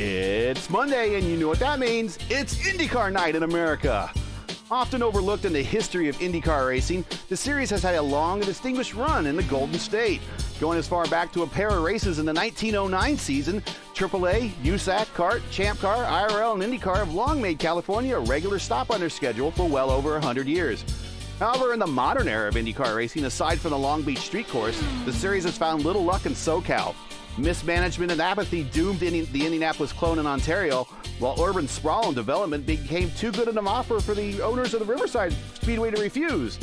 It's Monday, and you know what that means. It's IndyCar night in America. Often overlooked in the history of IndyCar racing, the series has had a long and distinguished run in the Golden State. Going as far back to a pair of races in the 1909 season, AAA, USAC, CART, Champ Car, IRL, and IndyCar have long made California a regular stop on their schedule for well over 100 years. However, in the modern era of IndyCar racing, aside from the Long Beach street course, the series has found little luck in SoCal. Mismanagement and apathy doomed the Indianapolis clone in Ontario, while urban sprawl and development became too good an offer for the owners of the Riverside Speedway to refuse.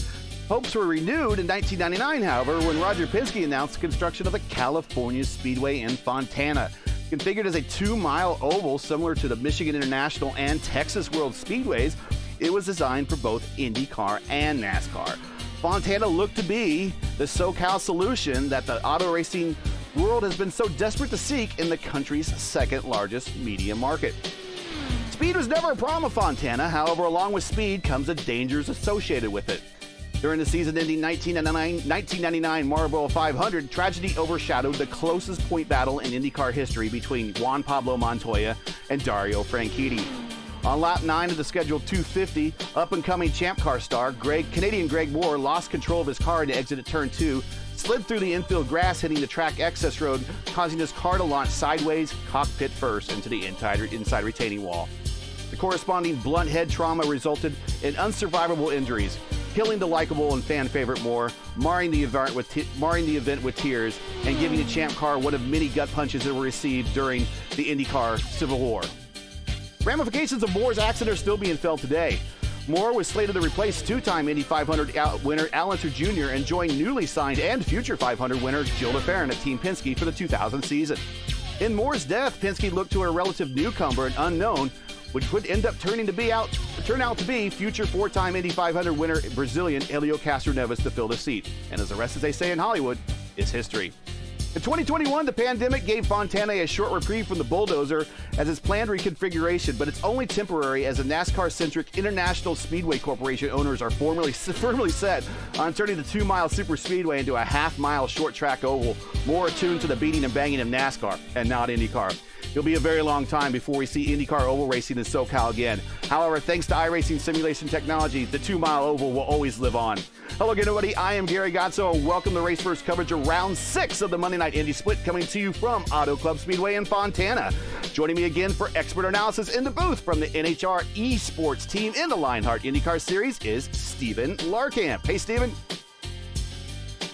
Hopes were renewed in 1999, however, when Roger Penske announced the construction of the California Speedway in Fontana. Configured as a 2-mile oval similar to the Michigan International and Texas World Speedways, it was designed for both IndyCar and NASCAR. Fontana looked to be the SoCal solution that the auto racing world has been so desperate to seek in the country's second largest media market. Speed was never a problem of Fontana, however, along with speed comes the dangers associated with it. During the season-ending 1999 Marlboro 500, tragedy overshadowed the closest point battle in IndyCar history between Juan Pablo Montoya and Dario Franchitti. On lap 9 of the scheduled 250, up-and-coming Champ Car star Canadian Greg Moore lost control of his car to exit at turn 2, slid through the infield grass, hitting the track access road, causing his car to launch sideways, cockpit first, into the inside retaining wall. The corresponding blunt head trauma resulted in unsurvivable injuries, killing the likable and fan favorite Moore, marring the event with tears, and giving the Champ Car one of many gut punches it received during the IndyCar Civil War. Ramifications of Moore's accident are still being felt today. Moore was slated to replace two-time Indy 500 winner Al Unser Jr. and join newly signed and future 500 winner Gil DeFerrin at Team Penske for the 2000 season. In Moore's death, Penske looked to a relative newcomer and unknown, which would end up turn out to be future four-time Indy 500 winner Brazilian Helio Castroneves to fill the seat. And as the rest, as they say in Hollywood, is history. In 2021, the pandemic gave Fontana a short reprieve from the bulldozer as its planned reconfiguration, but it's only temporary as the NASCAR-centric International Speedway Corporation owners are firmly set on turning the 2-mile superspeedway into a half-mile short-track oval, more attuned to the beating and banging of NASCAR and not IndyCar. It'll be a very long time before we see IndyCar oval racing in SoCal again. However, thanks to iRacing simulation technology, the 2-mile oval will always live on. Hello again, everybody. I am Gary Gotzo, and welcome to Race First coverage of Round 6 of the Monday Night Indy Split, coming to you from Auto Club Speedway in Fontana. Joining me again for expert analysis in the booth from the NHR eSports team in the Lionheart IndyCar Series is Steven Larkamp. Hey, Steven.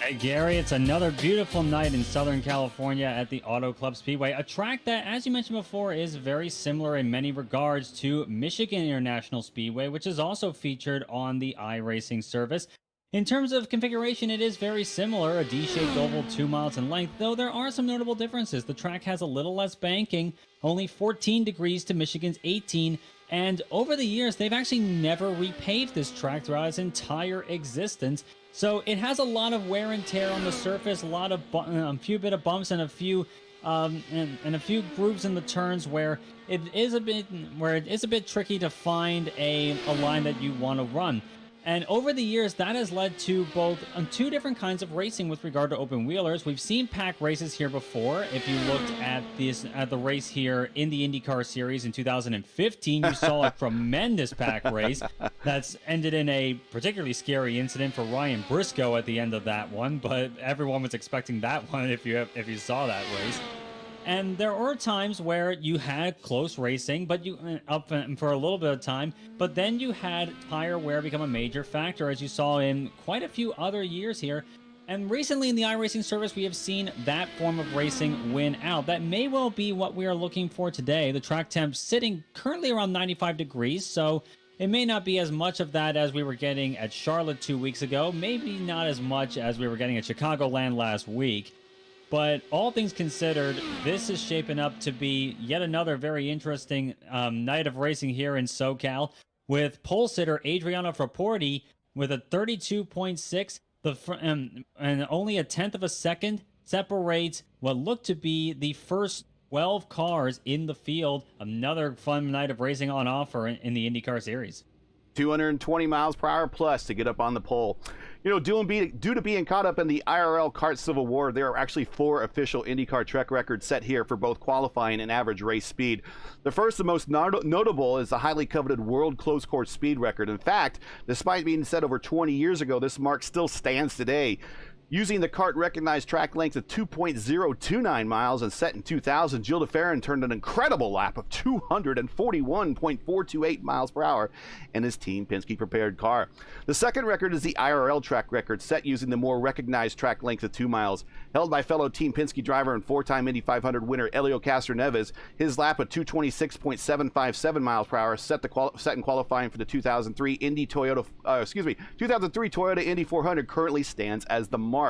Hey Gary, it's another beautiful night in Southern California at the Auto Club Speedway, a track that, as you mentioned before, is very similar in many regards to Michigan International Speedway, which is also featured on the iRacing service. In terms of configuration, it is very similar, a D-shaped oval 2 miles in length, though there are some notable differences. The track has a little less banking, only 14 degrees to Michigan's 18, and over the years, they've actually never repaved this track throughout its entire existence. So it has a lot of wear and tear on the surface, a few bit of bumps and a few grooves in the turns where it is a bit tricky to find a line that you want to run. And over the years, that has led to both two different kinds of racing with regard to open wheelers. We've seen pack races here before. If you looked at the race here in the IndyCar Series in 2015, you saw a tremendous pack race that's ended in a particularly scary incident for Ryan Briscoe at the end of that one. But everyone was expecting that one if you saw that race. And there were times where you had close racing, but you up for a little bit of time, but then you had tire wear become a major factor, as you saw in quite a few other years here. And recently in the iRacing service, we have seen that form of racing win out. That may well be what we are looking for today. The track temp sitting currently around 95 degrees, so it may not be as much of that as we were getting at Charlotte 2 weeks ago, maybe not as much as we were getting at Chicagoland last week. But all things considered, this is shaping up to be yet another very interesting night of racing here in SoCal, with pole sitter Adriano Frapporti with a 32.6, and only a tenth of a second separates what looked to be the first 12 cars in the field. Another fun night of racing on offer in the IndyCar Series. 220 miles per hour plus to get up on the pole. You know, due to being caught up in the IRL kart civil war, there are actually 4 official IndyCar track records set here for both qualifying and average race speed. The first and most notable is the highly coveted world closed course speed record. In fact, despite being set over 20 years ago, this mark still stands today. Using the kart recognized track length of 2.029 miles and set in 2000, Gilles de Ferran turned an incredible lap of 241.428 miles per hour in his Team Penske prepared car. The second record is the IRL track record, set using the more recognized track length of 2 miles. Held by fellow Team Penske driver and 4-time Indy 500 winner Helio Castroneves, his lap of 226.757 miles per hour set in qualifying for the 2003 Toyota Indy 400 currently stands as the mark.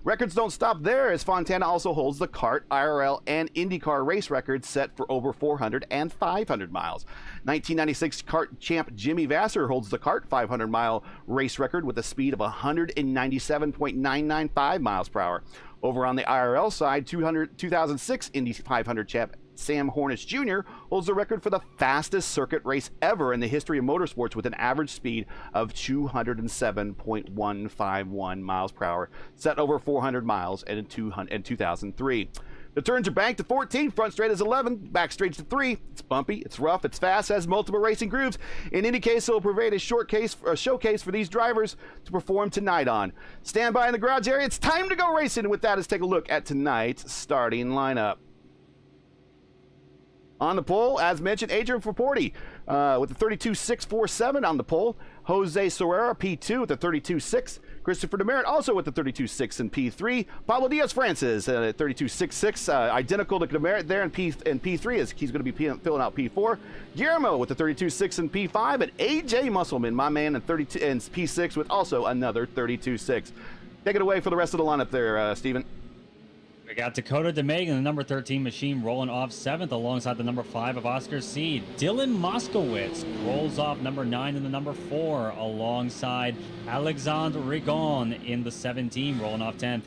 Records don't stop there, as Fontana also holds the kart, IRL, and IndyCar race records set for over 400 and 500 miles. 1996 kart champ Jimmy Vasser holds the kart 500-mile race record with a speed of 197.995 miles per hour. Over on the IRL side, 2006 Indy 500 champ Sam Hornish Jr. holds the record for the fastest circuit race ever in the history of motorsports, with an average speed of 207.151 miles per hour, set over 400 miles in 2003. The turns are banked to 14, front straight is 11, back straight to 3. It's bumpy, it's rough, it's fast, has multiple racing grooves. In any case, it will provide a showcase for these drivers to perform tonight on. Stand by in the garage area. It's time to go racing. With that, let's take a look at tonight's starting lineup. On the pole, as mentioned, Adrian Fraporti with the 32.647 on the pole. Jose Sorrera, P2 with the 32.6. Christopher Demeritte also with the 32.6 in P3. Pablo Diaz-Francis at 32.66, identical to Demeritte there in P3, as he's going to be filling out P4. Guillermo with the 32.6 in P5, and AJ Musselman, my man, in P6 with also another 32.6. Take it away for the rest of the lineup there, Steven. We got Dakota DeMeg in the number 13 machine rolling off 7th alongside the number 5 of Oscar Seed. Dylan Moskowitz rolls off number 9 in the number 4 alongside Alexandre Rigon in the 17 rolling off 10th.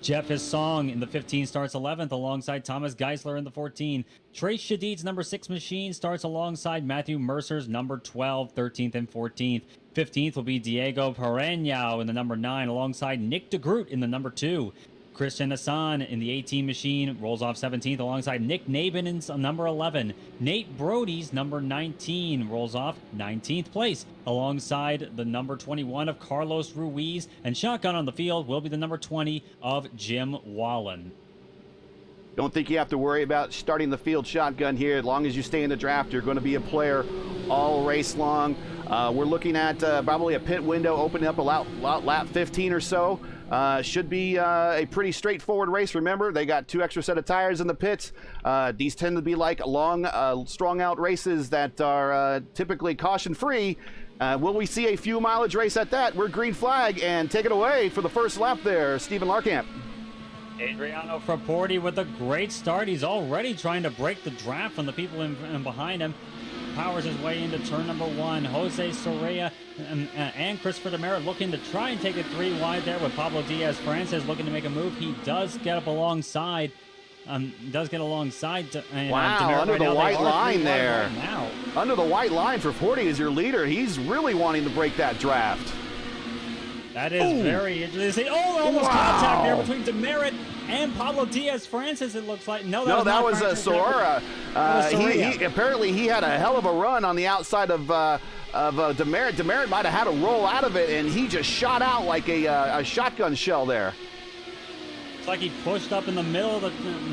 Jeff Hissong in the 15 starts 11th alongside Thomas Geisler in the 14. Trace Shadid's number 6 machine starts alongside Matthew Mercer's number 12, 13th and 14th. 15th will be Diego Pereñao in the number 9 alongside Nick DeGroot in the number 2. Christian Hassan in the 18 machine rolls off 17th alongside Nick Nabin in number 11. Nate Brody's number 19 rolls off 19th place alongside the number 21 of Carlos Ruiz, and shotgun on the field will be the number 20 of Jim Wallen. Don't think you have to worry about starting the field shotgun here. As long as you stay in the draft, you're going to be a player all race long. We're looking at probably a pit window opening up about lap 15 or so. Should be a pretty straightforward race. Remember, they got 2 extra set of tires in the pits. These tend to be like long, strung out races that are typically caution free. Will we see a fuel mileage race at that? We're green flag, and take it away for the first lap there, Stephen Larkamp. Adriano Fraporti with a great start. He's already trying to break the draft from the people in behind him. Powers his way into turn number 1. Jose Sorrella and Christopher Demeritte looking to try and take it 3 wide there, with Pablo Diaz-Francis looking to make a move. He does get up alongside. Wow, under the white line there. Under the white line, Fraporti is your leader. He's really wanting to break that draft. That is very interesting. Oh, almost contact there between Demeritte and Pablo Diaz-Francis, it looks like. No, that was Sorrera. He apparently he had a hell of a run on the outside of Demeritte. Demeritte might have had a roll out of it, and he just shot out like a shotgun shell there. It's like he pushed up in the middle.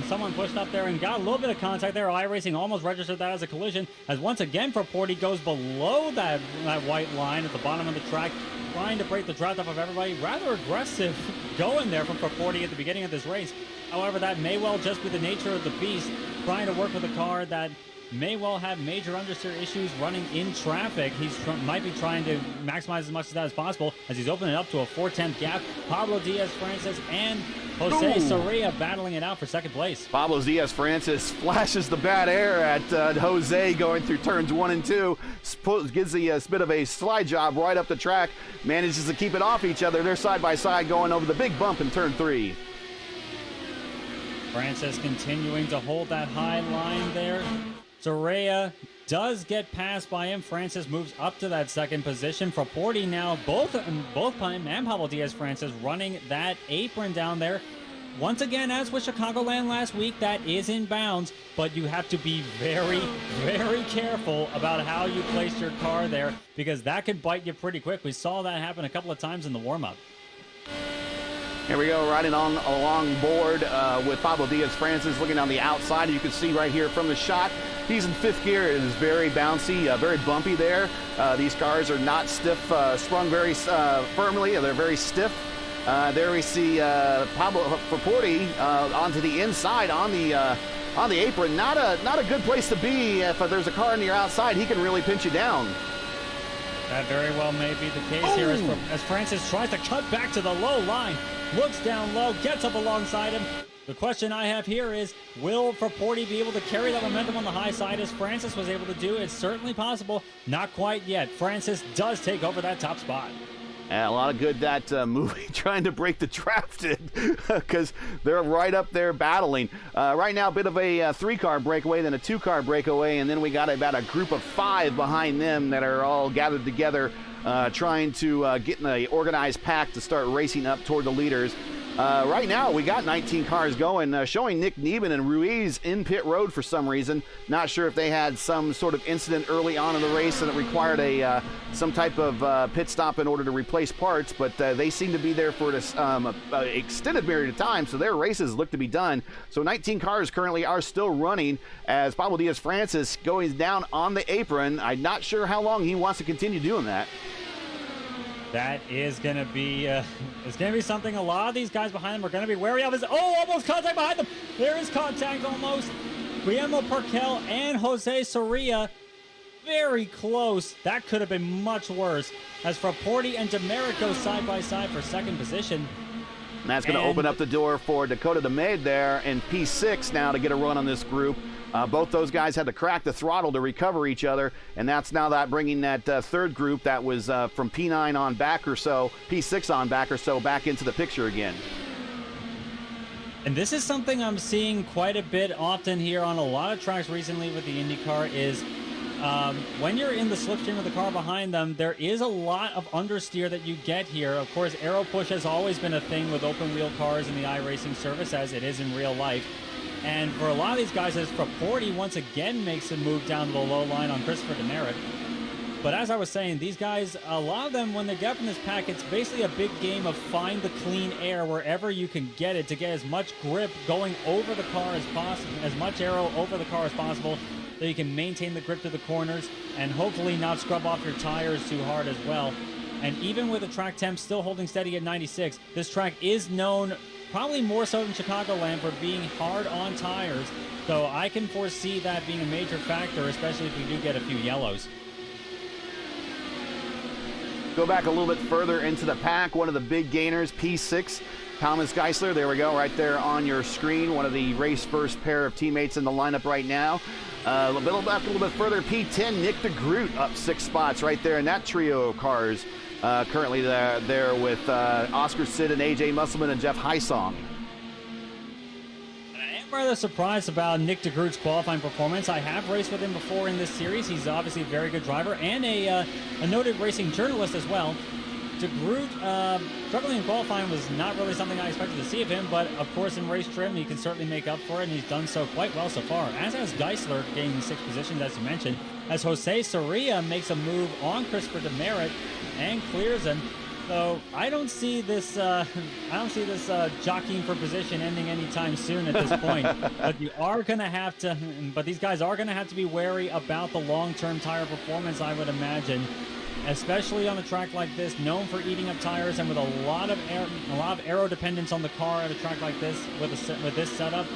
Someone pushed up there and got a little bit of contact there. iRacing almost registered that as a collision, as once again Fraporti goes below that white line at the bottom of the track, trying to break the draft off of everybody. Rather aggressive going there from Fraporti at the beginning of this race. However, that may well just be the nature of the beast, trying to work with a car that may well have major understeer issues running in traffic. He might be trying to maximize as much of that as possible, as he's opening it up to a 4/10 gap. Pablo Diaz-Francis and Jose Sorrella battling it out for second place. Pablo Diaz-Francis flashes the bad air at Jose going through turns 1 and 2. Gives a bit of a slide job right up the track. Manages to keep it off each other. They're side by side going over the big bump in turn 3. Francis continuing to hold that high line there. Sorrella does get passed by him. Francis moves up to that second position. For Porty now, both Pime and Pablo Diaz-Francis running that apron down there. Once again, as with Chicagoland last week, that is in bounds, but you have to be very, very careful about how you place your car there, because that could bite you pretty quick. We saw that happen a couple of times in the warm-up. Here we go, riding on along board with Pablo Diaz-Francis, looking on the outside. You can see right here from the shot, he's in fifth gear. It is very bouncy, very bumpy there. These cars are not stiff, sprung very firmly. They're very stiff. There we see Pablo Porty onto the inside on the apron. Not a good place to be. If there's a car on your outside, he can really pinch you down. That very well may be the case here as Francis tries to cut back to the low line. Looks down low, gets up alongside him. The question I have here is, will Porty be able to carry that momentum on the high side as Francis was able to do? It's certainly possible. Not quite yet. Francis does take over that top spot. A lot of good that movie trying to break the trap did, because they're right up there battling. Right now, a bit of a three-car breakaway, then a two-car breakaway, and then we got about a group of 5 behind them that are all gathered together trying to get in the organized pack to start racing up toward the leaders. Right now, we got 19 cars going, showing Nick Neben and Ruiz in pit road for some reason. Not sure if they had some sort of incident early on in the race and it required some type of pit stop in order to replace parts, but they seem to be there for an extended period of time, so their races look to be done. So 19 cars currently are still running as Pablo Diaz-Francis going down on the apron. I'm not sure how long he wants to continue doing that. That is going to be it's going to be something a lot of these guys behind them are going to be wary of. Almost contact behind them. There is contact almost. Guillermo Parkel and Jose Soria very close. That could have been much worse. As for Porty and Demerit go side by side for second position. And that's going to open up the door for Dakota DeMade there in P6 now to get a run on this group. Both those guys had to crack the throttle to recover each other, and that's now that bringing that third group that was from P9 on back or so, P6 on back or so, back into the picture again. And this is something I'm seeing quite a bit often here on a lot of tracks recently with the IndyCar is when you're in the slipstream of the car behind them, there is a lot of understeer that you get here. Of course, aero push has always been a thing with open wheel cars in the iRacing service, as it is in real life. And for a lot of these guys, as Porty once again makes a move down to the low line on Christopher Demerit. But as I was saying, these guys, a lot of them, when they get up in this pack, it's basically a big game of find the clean air wherever you can get it to get as much grip going over the car as possible, as much aero over the car as possible, so you can maintain the grip to the corners and hopefully not scrub off your tires too hard as well. And even with the track temp still holding steady at 96, this track is known probably more so than Chicagoland for being hard on tires. So I can foresee that being a major factor, especially if we do get a few yellows. Go back a little bit further into the pack. One of the big gainers, P6, Thomas Geisler. There we go, right there on your screen. One of the race first pair of teammates in the lineup right now. A little bit further, P10, Nick DeGroot up 6 spots right there in that trio of cars. Currently there with Oscar Sid and AJ Musselman and Jeff Heisong. I am rather surprised about Nick DeGroot's qualifying performance. I have raced with him before in this series. He's obviously a very good driver and a noted racing journalist as well. DeGroot struggling in qualifying was not really something I expected to see of him, but of course in race trim he can certainly make up for it, and he's done so quite well so far. As has Geisler gaining 6 positions, as you mentioned, as Jose Soria makes a move on Christopher Demerit and clears him. So I don't see this jockeying for position ending anytime soon at this point. But you are going to have to. But these guys are going to have to be wary about the long-term tire performance, I would imagine, especially on a track like this, known for eating up tires and with a lot of aero dependence on the car at a track like this with this setup.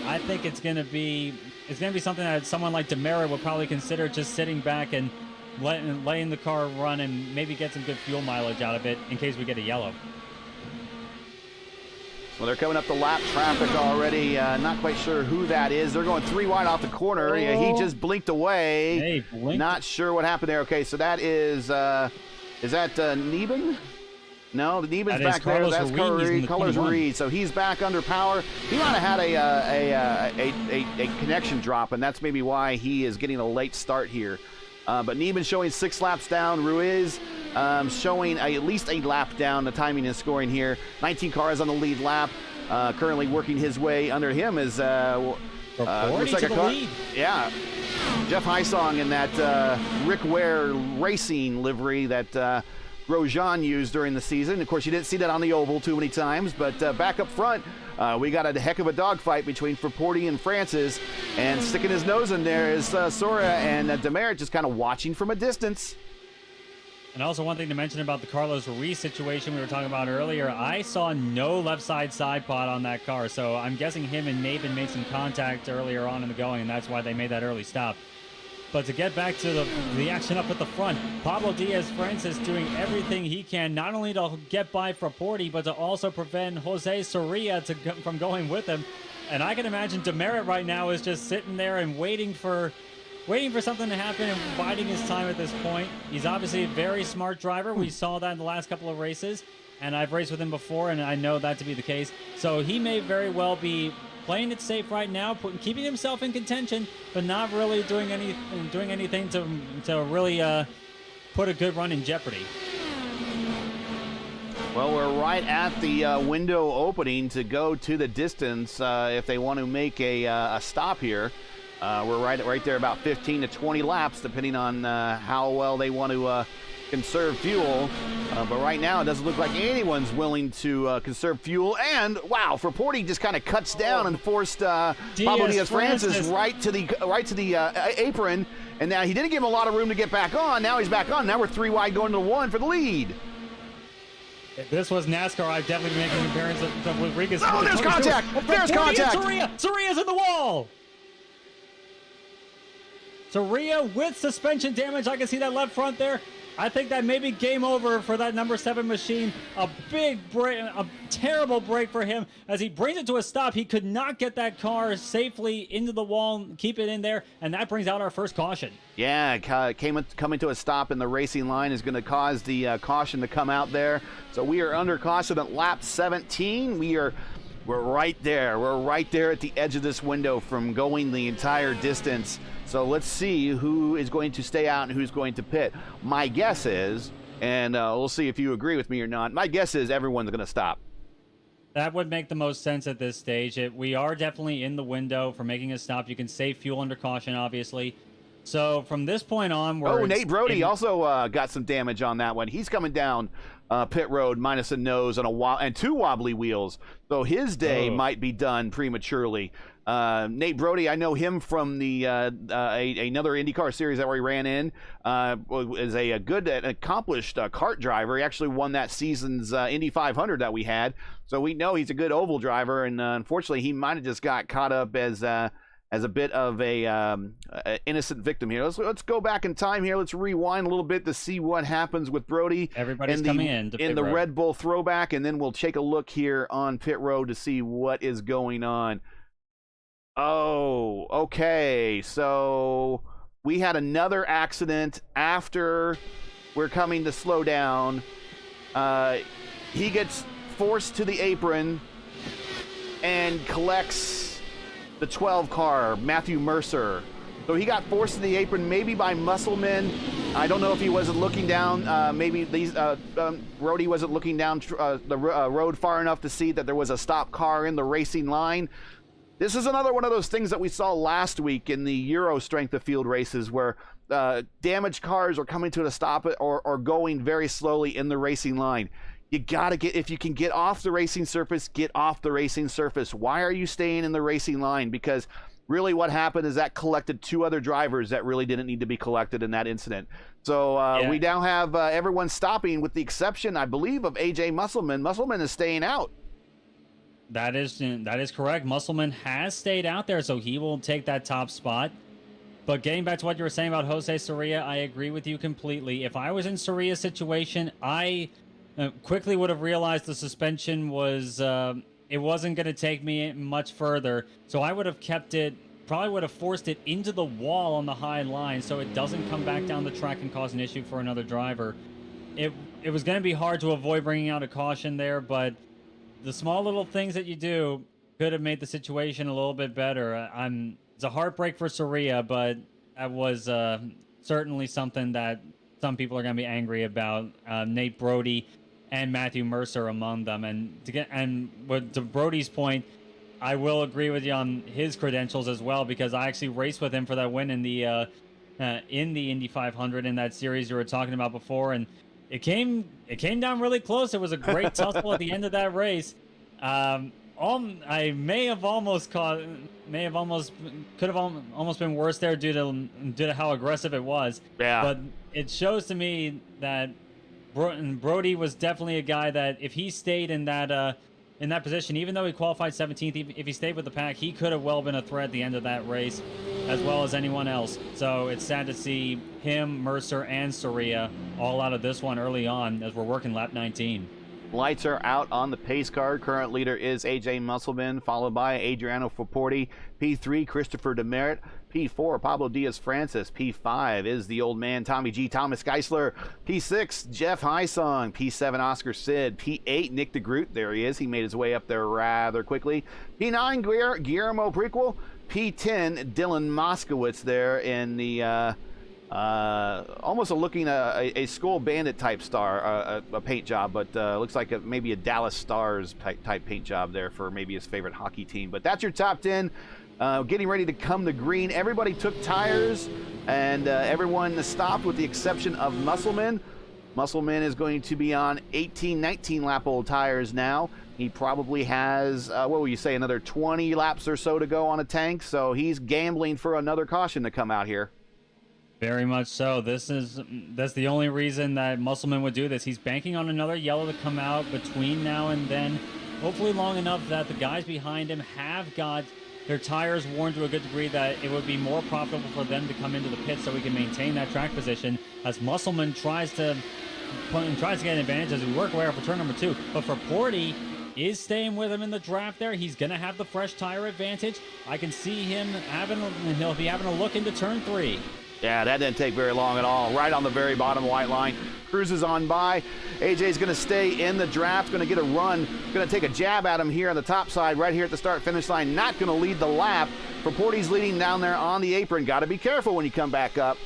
I think it's going to be something that someone like Demerit would probably consider just sitting back and letting the car run and maybe get some good fuel mileage out of it in case we get a yellow. Well, they're coming up the lap traffic already. Not quite sure who that is. They're going 3 wide off the corner. He just blinked away. Hey, blinked. Not sure what happened there. Okay, so that is that Neben? No, the Nieman's That is back there. Carlos That's Ruiz in the Carlos 21. Ruiz. So he's back under power. He might have had a connection drop, and that's maybe why he is getting a late start here. But Niemann showing 6 laps down. Ruiz showing at least a lap down. The timing is scoring here. 19 cars on the lead lap. Currently working his way under him is looks like to the lead. Yeah, Jeff Heisong in that Rick Ware Racing livery that Grosjean used during the season. Of course, you didn't see that on the oval too many times, but back up front, we got a heck of a dogfight between Fraporti and Francis, and sticking his nose in there is Sora and Demerit just kind of watching from a distance. And also one thing to mention about the Carlos Ruiz situation we were talking about earlier, I saw no left side pod on that car, so I'm guessing him and Nathan made some contact earlier on in the going, and that's why they made that early stop. But to get back to the action up at the front, Pablo Diaz-Francis doing everything he can, not only to get by Fraporti, but to also prevent Jose Soria from going with him. And I can imagine Demerit right now is just sitting there and waiting for something to happen and biding his time at this point. He's obviously a very smart driver. We saw that in the last couple of races, and I've raced with him before, and I know that to be the case. So he may very well be playing it safe right now, keeping himself in contention, but not really doing anything to really put a good run in jeopardy. Well, we're right at the window opening to go to the distance if they want to make a stop here. We're right there about 15 to 20 laps, depending on how well they want to conserve fuel. But right now, it doesn't look like anyone's willing to conserve fuel. And wow, Fraporti just kind of cuts down and forced Pablo Diaz-Francis right to the apron. And now he didn't give him a lot of room to get back on. Now he's back on. Now we're 3 wide going to 1 for the lead. If this was NASCAR, I'd definitely be making comparisons with Rodriguez. Oh, there's contact! There's contact! Soria's in the wall! Soria with suspension damage. I can see that left front there. I think that may be game over for that number 7 machine. A big break, a terrible break for him as he brings it to a stop. He could not get that car safely into the wall, keep it in there, and that brings out our first caution. Yeah, coming to a stop in the racing line is going to cause the caution to come out there. So we are under caution at lap 17. We're right there. We're right there at the edge of this window from going the entire distance. So let's see who is going to stay out and who's going to pit. My guess is, and we'll see if you agree with me or not, my guess is everyone's going to stop. That would make the most sense at this stage. We are definitely in the window for making a stop. You can save fuel under caution, obviously. So from this point on, Nate Brody also got some damage on that one. He's coming down pit road minus a nose and 2 wobbly wheels. So his day might be done prematurely. Nate Brody, I know him from the another IndyCar series that we ran in. Is a good and accomplished kart driver. He actually won that season's Indy 500 that we had. So we know he's a good oval driver. And unfortunately, he might have just got caught up as a bit of a innocent victim here. Let's go back in time here. Let's rewind a little bit to see what happens with Brody. Everybody's coming in the Red Bull throwback, and then we'll take a look here on pit road to see what is going on. Oh, okay. So we had another accident after we're coming to slow down. He gets forced to the apron and collects the 12 car, Matthew Mercer. So he got forced to the apron, maybe by Musselman. I don't know if he wasn't looking down. Maybe Brody wasn't looking down the road far enough to see that there was a stop car in the racing line. This is another one of those things that we saw last week in the Euro strength of field races where damaged cars are coming to a stop or going very slowly in the racing line. You got to if you can get off the racing surface, get off the racing surface. Why are you staying in the racing line? Because really what happened is that collected 2 other drivers that really didn't need to be collected in that incident. So we now have everyone stopping with the exception, I believe, of AJ Musselman. Musselman is staying out. That is correct. Musselman has stayed out there, so he will take that top spot. But getting back to what you were saying about Jose Soria, I agree with you completely. If I was in Soria's situation, I quickly would have realized the suspension was it wasn't going to take me much further. So I would have kept it, probably would have forced it into the wall on the high line so it doesn't come back down the track and cause an issue for another driver. it was going to be hard to avoid bringing out a caution there, but the small little things that you do could have made the situation a little bit better. It's a heartbreak for Soria, but that was certainly something that some people are going to be angry about. Nate Brody and Matthew Mercer among them, and to Brody's point, I will agree with you on his credentials as well, because I actually raced with him for that win in the Indy 500 in that series you were talking about before, and it came down really close. It was a great tussle at the end of that race. I could have almost been worse there due to how aggressive it was. Yeah. But it shows to me that Brody was definitely a guy that if he stayed in that position, even though he qualified 17th, if he stayed with the pack, he could have well been a threat at the end of that race, as well as anyone else. So it's sad to see him, Mercer, and Soria all out of this one early on as we're working lap 19. Lights are out on the pace card. Current leader is AJ Musselman, followed by Adriano Forporti. P3, Christopher Demerit. P4, Pablo Diaz-Francis. P5 is the old man, Tommy G. Thomas Geisler. P6, Jeff Hysong. P7, Oscar Sid. P8, Nick DeGroot. There he is. He made his way up there rather quickly. P9, Guillermo Prequel. P10, Dylan Moskowitz there in the almost looking a Skull Bandit type star, a paint job, but looks like maybe a Dallas Stars type paint job there for maybe his favorite hockey team. But that's your top 10. Getting ready to come to green. Everybody took tires, and everyone stopped with the exception of Musselman. Musselman is going to be on 18, 19 lap old tires now. He probably has, what will you say, another 20 laps or so to go on a tank. So he's gambling for another caution to come out here. Very much so. That's the only reason that Musselman would do this. He's banking on another yellow to come out between now and then, hopefully long enough that the guys behind him have got their tires worn to a good degree that it would be more profitable for them to come into the pit so we can maintain that track position as Musselman tries to get an advantage as we work our way up for turn number 2. But for Porty is staying with him in the draft there. He's going to have the fresh tire advantage. I can see him he'll be having a look into turn 3. Yeah, that didn't take very long at all. Right on the very bottom white line. Cruises on by. AJ's going to stay in the draft, going to get a run, going to take a jab at him here on the top side, right here at the start-finish line. Not going to lead the lap. Porty's leading down there on the apron. Got to be careful when you come back up.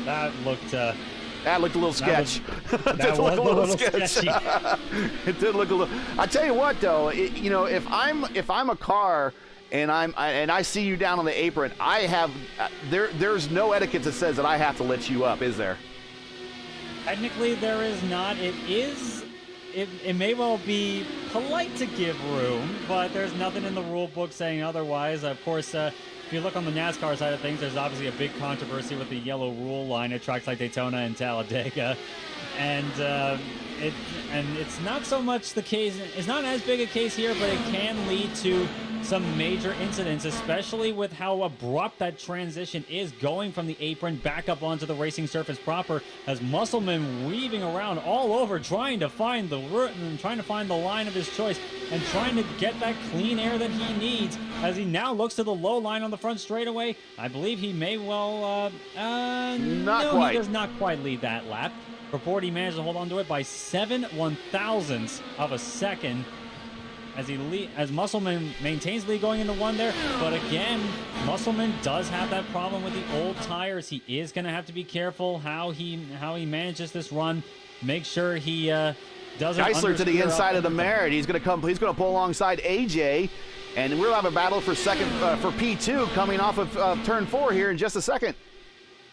That looked a little sketch. That was a little sketchy. It did look a little. I tell you what, though, if I'm a car and I see you down on the apron, I have there's no etiquette that says that I have to let you up, is there? Technically, there is not. It may well be polite to give room, but there's nothing in the rule book saying otherwise. Of course, if you look on the NASCAR side of things, there's obviously a big controversy with the yellow rule line at tracks like Daytona and Talladega, and it's not so much the case. It's not as big a case here, but it can lead to some major incidents, especially with how abrupt that transition is going from the apron back up onto the racing surface proper, as Musselman weaving around all over trying to find the line of his choice and trying to get that clean air that he needs as he now looks to the low line on the front straightaway. I believe he may well he does not quite lead that lap. Porty managed to hold on to it by 7/1000ths of a second as Musselman maintains lead going into 1 there. But again, Musselman does have that problem with the old tires. He is going to have to be careful how he manages this run. Make sure he doesn't. Geisler to the inside of the Merritt. He's going to pull alongside AJ, and we'll have a battle for second for P2 coming off of turn 4 here in just a second.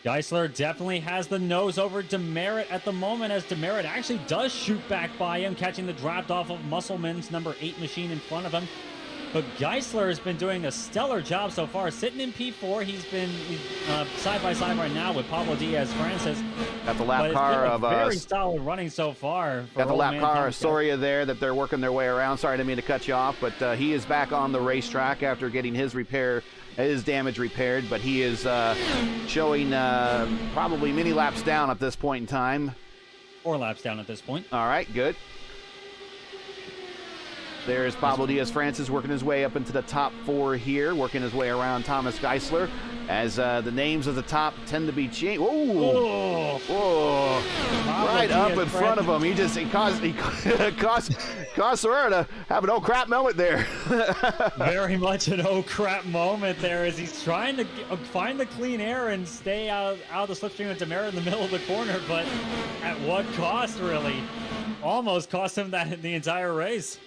Geisler definitely has the nose over Demerit at the moment, as Demerit actually does shoot back by him, catching the draft off of Musselman's number 8 machine in front of him. But Geisler has been doing a stellar job so far, sitting in P4. He's side by side right now with Pablo Diaz-Francis. Got the lap car of very solid running so far. Got the lap car of Soria there that they're working their way around. Sorry, I didn't mean to cut you off, but he is back on the racetrack after getting his damage repaired, but he is showing probably many laps down at this point in time. 4 laps down at this point. All right, good. There's Pablo Diaz-Francis working his way up into the top 4 here, working his way around Thomas Geisler, as the names of the top tend to be changed. Whoa! Whoa! Right up in front of him. He caused Sorrera to have an oh crap moment there. Very much an oh crap moment there, as he's trying to find the clean air and stay out of the slipstream of Demeritte in the middle of the corner, but at what cost, really? Almost cost him the entire race.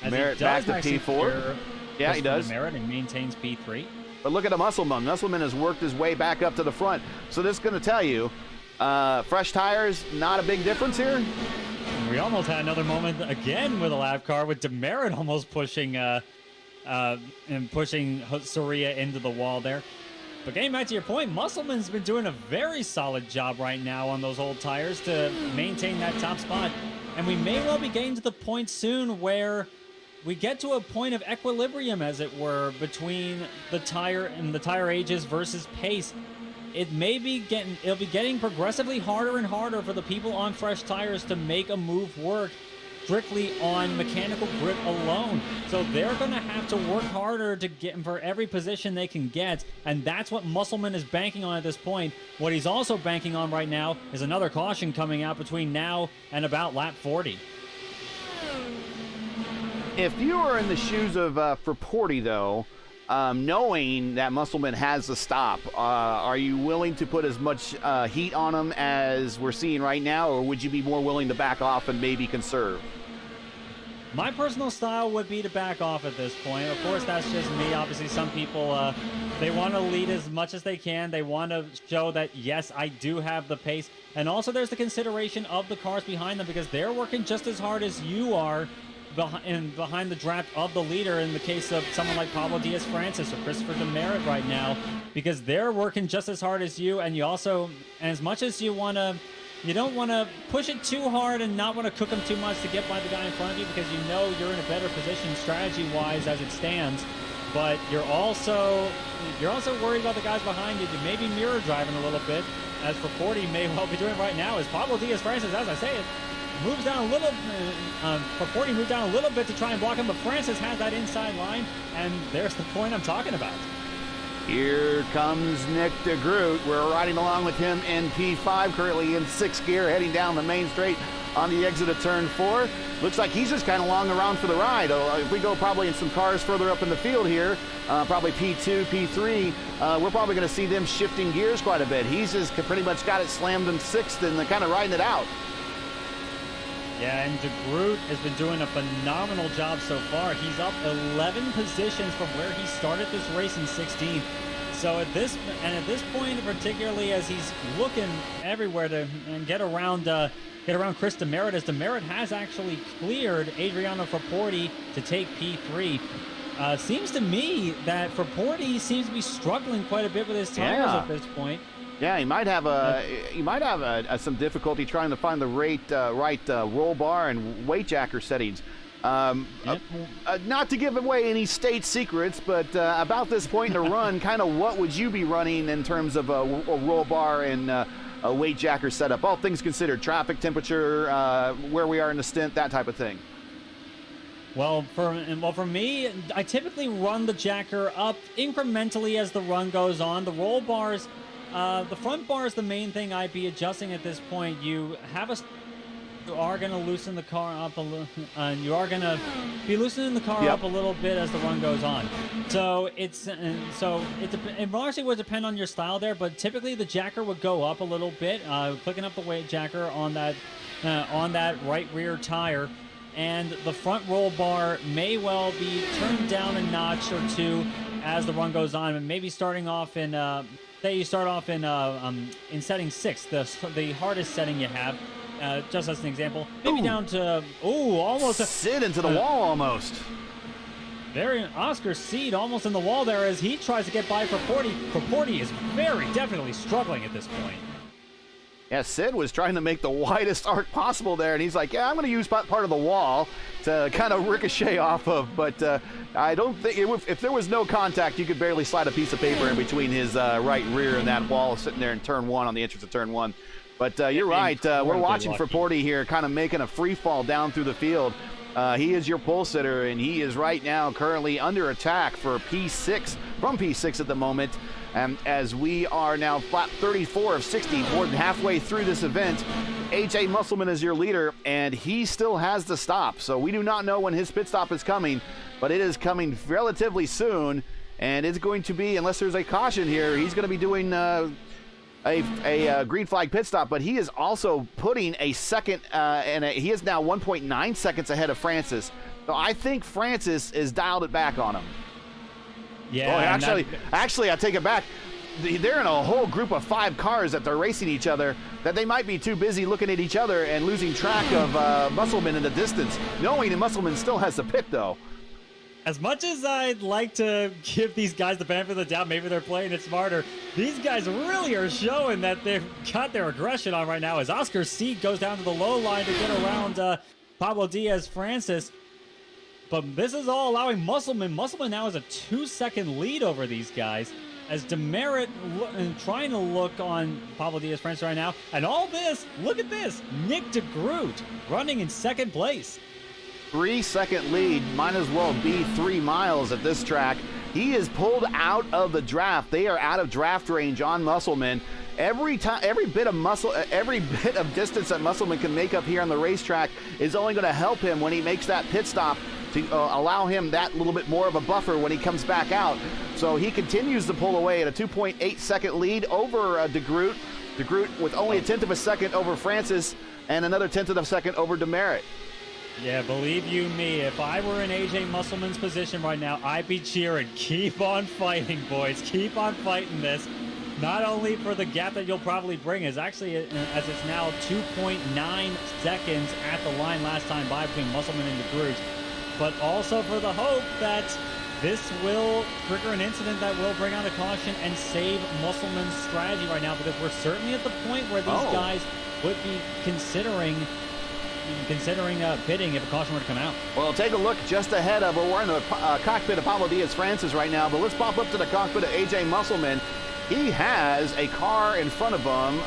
Demeritte back to P4. Yeah, he does. Demeritte and maintains P3. But look at the Musselman. Musselman has worked his way back up to the front. So this is going to tell you, fresh tires, not a big difference here. We almost had another moment again with a lap car with Demeritte almost pushing Soria into the wall there. But getting back to your point, Musselman's been doing a very solid job right now on those old tires to maintain that top spot. And we may well be getting to the point soon where we get to a point of equilibrium, as it were, between the tire and the tire ages versus pace. It'll be getting progressively harder and harder for the people on fresh tires to make a move work strictly on mechanical grip alone. So they're going to have to work harder to get for every position they can get, and that's what Musselman is banking on at this point. What he's also banking on right now is another caution coming out between now and about lap 40. If you are in the shoes of Fraporti, though, knowing that Musselman has the stop, are you willing to put as much heat on him as we're seeing right now, or would you be more willing to back off and maybe conserve? My personal style would be to back off at this point. Of course, that's just me. Obviously, some people, they want to lead as much as they can. They want to show that, yes, I do have the pace. And also there's the consideration of the cars behind them, because they're working just as hard as you are behind the draft of the leader, in the case of someone like Pablo Diaz-Francis or Christopher Demeritte right now, because they're working just as hard as you. And you also, and as much as you don't want to push it too hard and not want to cook them too much to get by the guy in front of you, because you know you're in a better position strategy-wise as it stands. But you're also worried about the guys behind you to maybe mirror driving a little bit, as Fraporti may well be doing right now, as Pablo Diaz-Francis, as I say it, moves down a little. Fraporti moved down a little bit to try and block him, but Francis has that inside line, and there's the point I'm talking about. Here comes Nick DeGroot. We're riding along with him in P5, currently in 6th gear, heading down the main straight on the exit of turn 4. Looks like he's just kind of along around for the ride. If we go probably in some cars further up in the field here, probably P2, P3, we're probably going to see them shifting gears quite a bit. He's just pretty much got it slammed in 6th and kind of riding it out. Yeah, and DeGroot has been doing a phenomenal job so far. He's up 11 positions from where he started this race in 16th. So at this point, particularly as he's looking everywhere to get around Chris Demeritte, as Demeritte has actually cleared Adriano Fraporti to take P3. Seems to me that Fraporti seems to be struggling quite a bit with his tires at this point. Yeah, he might have some difficulty trying to find the right roll bar and weight jacker settings. Not to give away any state secrets, but about this point in the run, kind of what would you be running in terms of a roll bar and a weight jacker setup? All things considered, traffic, temperature, where we are in the stint, that type of thing. Well, for me, I typically run the jacker up incrementally as the run goes on. The roll bars. The front bar is the main thing I'd be adjusting at this point. You are going to loosen the car up a little, and you are going to be loosening the car up a little bit as the run goes on. So it largely would depend on your style there, but typically the jacker would go up a little bit, clicking up the weight jacker on that right rear tire, and the front roll bar may well be turned down a notch or two as the run goes on, and maybe starting off in. Say you start off in setting 6, the hardest setting you have, just as an example. Maybe down to almost Sid into the wall almost. Oscar Seed almost in the wall there as he tries to get by Fraporti. Fraporti is very definitely struggling at this point. Yeah, Sid was trying to make the widest arc possible there, and he's like, yeah, I'm going to use part of the wall to kind of ricochet off of, but I don't think, if there was no contact, you could barely slide a piece of paper in between his right rear and that wall sitting there in turn 1 on the entrance of turn 1. But you're right. We're watching for Brody here, kind of making a free fall down through the field. He is your pole sitter, and he is right now currently under attack for P6, from P6 at the moment. As we are now flat 34 of 60, more than halfway through this event, A.J. Musselman is your leader, and he still has the stop. So we do not know when his pit stop is coming, but it is coming relatively soon, and it's going to be, unless there's a caution here, he's going to be doing a green flag pit stop, but he is also putting a second, he is now 1.9 seconds ahead of Francis. So I think Francis is dialed it back on him. Yeah. Actually, I take it back. They're in a whole group of 5 cars that they're racing each other, that they might be too busy looking at each other and losing track of Musselman in the distance, knowing that Musselman still has the pit, though. As much as I'd like to give these guys the benefit of the doubt, maybe they're playing it smarter, these guys really are showing that they've got their aggression on right now as Oscar C goes down to the low line to get around Pablo Diaz-Francis. But this is all allowing Musselman. Musselman now has a 2-second lead over these guys as Demerit trying to look on Pablo Diaz-Francis right now. And all this, look at this, Nick DeGroot running in second place. 3-second lead, might as well be 3 miles at this track. He is pulled out of the draft. They are out of draft range on Musselman. Every bit of distance that Musselman can make up here on the racetrack is only going to help him when he makes that pit stop to allow him that little bit more of a buffer when he comes back out. So he continues to pull away at a 2.8 second lead over DeGroot. DeGroot with only a 1/10 of a second over Francis and another 1/10 of a second over Demerit. Yeah, believe you me, if I were in A.J. Musselman's position right now, I'd be cheering. Keep on fighting, boys. Keep on fighting this. Not only for the gap that you'll probably bring, is actually, as it's now 2.9 seconds at the line last time by between Musselman and DeGroot, but also for the hope that this will trigger an incident that will bring out a caution and save Musselman's strategy right now, because we're certainly at the point where these guys would be considering pitting if a caution were to come out. Well, take a look just ahead of, we're in the cockpit of Pablo Diaz-Francis right now, but let's pop up to the cockpit of A.J. Musselman. He has a car in front of him.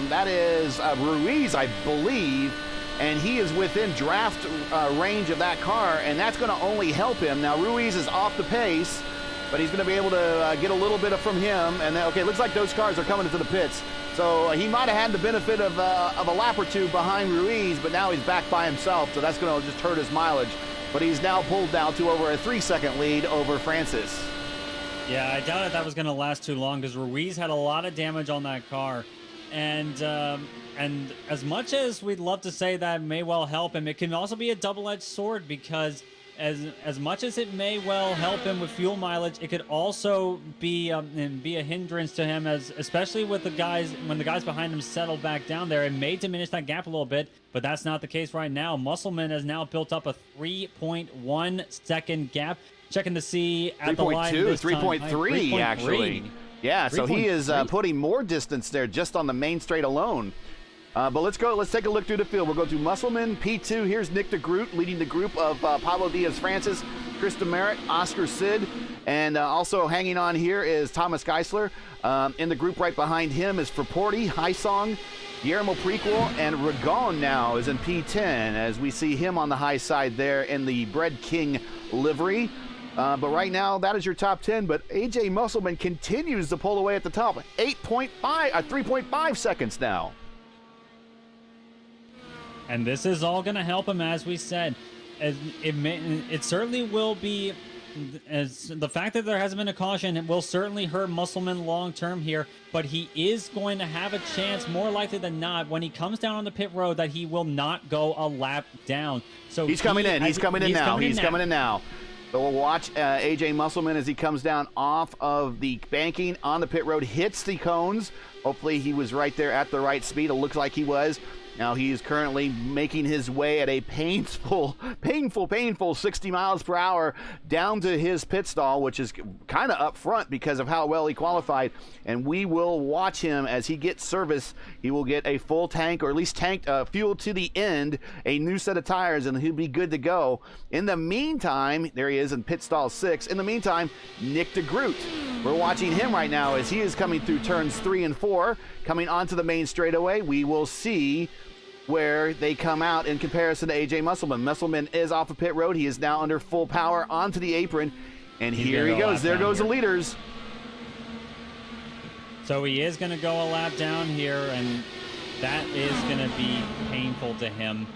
That is Ruiz, I believe, and he is within draft range of that car, and that's going to only help him. Now, Ruiz is off the pace, but he's going to be able to get a little bit from him. And then, okay, looks like those cars are coming into the pits. So he might have had the benefit of a lap or two behind Ruiz, but now he's back by himself, so that's going to just hurt his mileage. But he's now pulled down to over a 3-second lead over Francis. Yeah, I doubted that was going to last too long because Ruiz had a lot of damage on that car. And as much as we'd love to say that may well help him, it can also be a double-edged sword, because as much as it may well help him with fuel mileage, it could also be a hindrance to him, especially with the guys, when the guys behind him settle back down there. It may diminish that gap a little bit, but that's not the case right now. Musselman has now built up a 3.1 second gap. Checking to see at the line this 3.3 actually. Yeah, so he is putting more distance there just on the main straight alone. But let's take a look through the field. We'll go to Musselman, P2. Here's Nick DeGroot leading the group of Pablo Diaz-Francis, Chris Demerit, Oscar Sid, and also hanging on here is Thomas Geisler. In the group right behind him is Fraporti, Haisong, Guillermo Prequel, and Ragon now is in P10 as we see him on the high side there in the Bread King livery. But right now, that is your top 10. But A.J. Musselman continues to pull away at the top. 3.5 seconds now. And this is all going to help him, as we said. It certainly will be, as the fact that there hasn't been a caution, it will certainly hurt Musselman long term here. But he is going to have a chance, more likely than not, when he comes down on the pit road, that he will not go a lap down. So he's coming in. He's coming in now. So we'll watch A.J. Musselman as he comes down off of the banking on the pit road, hits the cones. Hopefully he was right there at the right speed. It looks like he was. Now he is currently making his way at a painful 60 miles per hour down to his pit stall, which is kind of up front because of how well he qualified. And we will watch him as he gets service. He will get a full tank, or at least tanked fuel to the end, a new set of tires, and he'll be good to go. In the meantime, there he is in pit stall 6. In the meantime, Nick DeGroot We're watching him right now as he is coming through turns 3 and 4, coming onto the main straightaway. We will see where they come out in comparison to AJ Musselman. Musselman is off of pit road. He is now under full power onto the apron, and here he goes. There goes the leaders. So he is going to go a lap down here, and that is going to be painful to him.